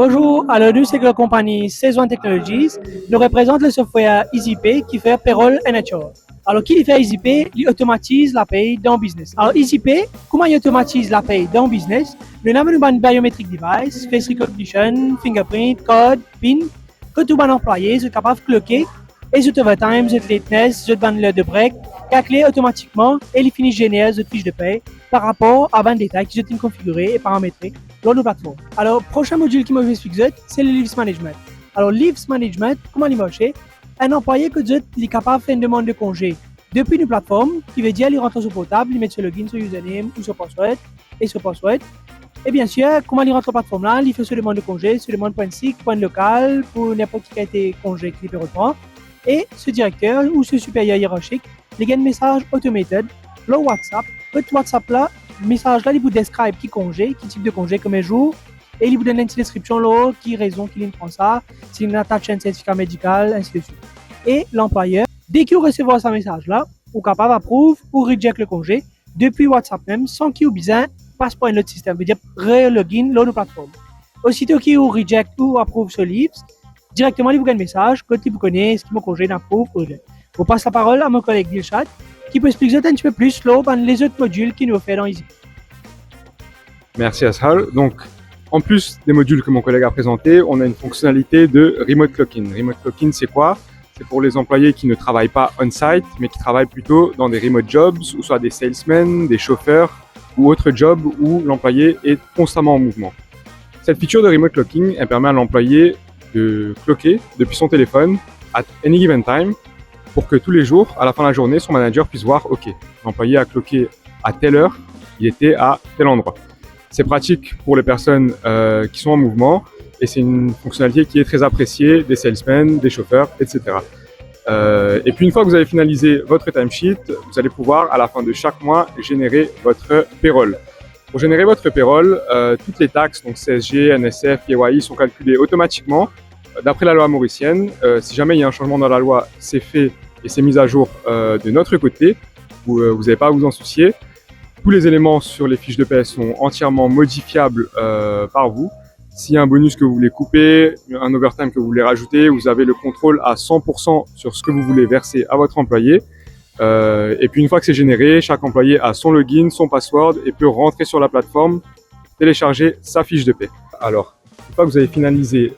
Bonjour, alors nous c'est la compagnie Saison Technologies. Nous représente le software EasyPay qui fait payroll et HR. Alors, qui fait EasyPay, il automatise la paye dans le business. Alors, EasyPay, comment il automatise la paye dans le business? Le nom de biometric device, face recognition, fingerprint, code, PIN, que tout bon employé est capable de cloquer et sur overtime, sur lateness, sur l'heure de break, calculer automatiquement et il finit générer de fiche de paye par rapport à un détail qui est configuré et paramétré dans nos plateformes. Alors, prochain module qui m'explique, c'est le Leaves Management. Alors, Leaves Management, comment il marche? Un employé que vous êtes capable de faire une demande de congé depuis une plateforme, qui veut dire il rentre sur portable, il met sur login, sur username ou sur password et sur password. Et bien sûr, comment il rentre sur la plateforme là, il fait sur demande de congé, sur demande .sic, point local, pour n'importe qui a été congé qu'il peut reprendre. Et ce directeur ou ce supérieur hiérarchique, il y a un message automated, le WhatsApp. Votre WhatsApp là, le message là, il vous describe qui congé, qui type de congé, comme un jour. Et il vous donne une petite description là, qui raison qu'il prend ça, s'il attache un certificat médical, ainsi de suite. Et l'employeur, dès qu'il recevra ce message-là, est capable d'approuver ou reject le congé depuis WhatsApp même, sans qu'il ait besoin passe par un autre système, veut dire re-login l'autre plateforme. Aussitôt qu'il reject ou approuve ce livre, directement il vous gagne un message, quand il vous connaît, ce qui m'a congé d'approuve ou reject. Je passe la parole à mon collègue Dilshad, qui peut expliquer un petit peu plus là, dans les autres modules qu'il nous fait dans Easy. Merci Ashar. Donc, en plus des modules que mon collègue a présentés, on a une fonctionnalité de Remote Clock-in. Remote Clock-in, c'est quoi? C'est pour les employés qui ne travaillent pas on-site, mais qui travaillent plutôt dans des remote jobs, ou soit des salesmen, des chauffeurs, ou autres jobs où l'employé est constamment en mouvement. Cette feature de Remote Clocking, elle permet à l'employé de cloquer depuis son téléphone at any given time, pour que tous les jours, à la fin de la journée, son manager puisse voir, OK, l'employé a cloqué à telle heure, il était à tel endroit. C'est pratique pour les personnes qui sont en mouvement, et c'est une fonctionnalité qui est très appréciée des salesmen, des chauffeurs, etc. Et puis une fois que vous avez finalisé votre timesheet, vous allez pouvoir à la fin de chaque mois générer votre payroll. Pour générer votre payroll, toutes les taxes, donc CSG, NSF, PAYI, sont calculées automatiquement d'après la loi mauricienne. Si jamais il y a un changement dans la loi, c'est fait et c'est mis à jour de notre côté. Vous n'avez pas à vous en soucier. Tous les éléments sur les fiches de paie sont entièrement modifiables par vous. S'il y a un bonus que vous voulez couper, un overtime que vous voulez rajouter, vous avez le contrôle à 100% sur ce que vous voulez verser à votre employé. Et puis une fois que c'est généré, chaque employé a son login, son password et peut rentrer sur la plateforme, télécharger sa fiche de paie. Alors, une fois que vous avez finalisé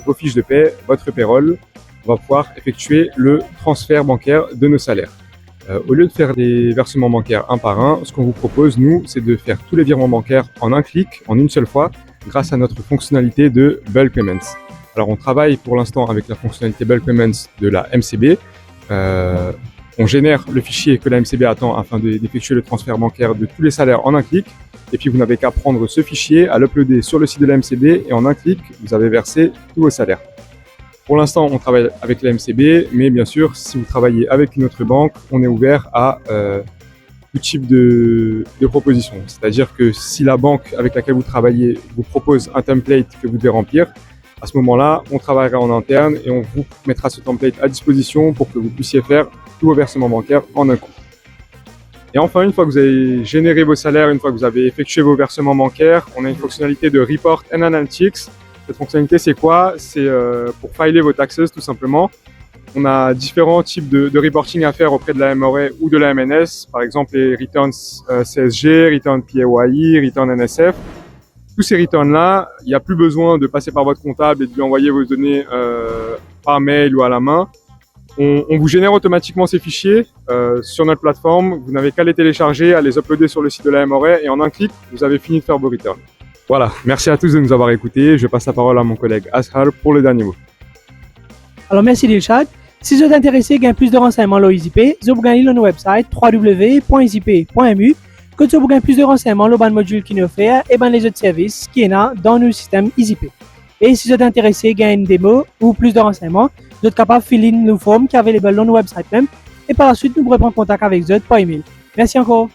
vos fiches de paie, votre payroll, on va pouvoir effectuer le transfert bancaire de nos salaires. Au lieu de faire des versements bancaires un par un, ce qu'on vous propose, nous, c'est de faire tous les virements bancaires en un clic, en une seule fois, grâce à notre fonctionnalité de Bulk Payments. Alors, on travaille pour l'instant avec la fonctionnalité Bulk Payments de la MCB. On génère le fichier que la MCB attend afin d'effectuer le transfert bancaire de tous les salaires en un clic. Et puis, vous n'avez qu'à prendre ce fichier, à l'uploader sur le site de la MCB et en un clic, vous avez versé tous vos salaires. Pour l'instant, on travaille avec la MCB, mais bien sûr, si vous travaillez avec une autre banque, on est ouvert à tout type de propositions. C'est-à-dire que si la banque avec laquelle vous travaillez vous propose un template que vous devez remplir, à ce moment-là, on travaillera en interne et on vous mettra ce template à disposition pour que vous puissiez faire tous vos versements bancaires en un coup. Et enfin, une fois que vous avez généré vos salaires, une fois que vous avez effectué vos versements bancaires, on a une fonctionnalité de Report and Analytics. Cette fonctionnalité, c'est quoi? C'est pour filer vos taxes, tout simplement. On a différents types de reporting à faire auprès de la MRA ou de la MNS. Par exemple, les returns CSG, returns PAYI, returns NSF. Tous ces returns-là, il n'y a plus besoin de passer par votre comptable et de lui envoyer vos données par mail ou à la main. On vous génère automatiquement ces fichiers sur notre plateforme. Vous n'avez qu'à les télécharger, à les uploader sur le site de la MRA et en un clic, vous avez fini de faire vos returns. Voilà, merci à tous de nous avoir écoutés. Je passe la parole à mon collègue Ashar pour le dernier mot. Alors merci Dilshad. Si vous êtes intéressé à plus de renseignements sur EasyPay, vous pouvez aller sur notre website www.easypay.mu. Quand vous avez plus de renseignements sur le module qui nous offert et les autres services qui sont dans notre système EasyPay. Et si vous êtes intéressé à une démo ou plus de renseignements, vous êtes capable de filer nos formes qui sont available sur notre website même. Et par la suite, nous pourrons prendre contact avec vous par email. Merci encore.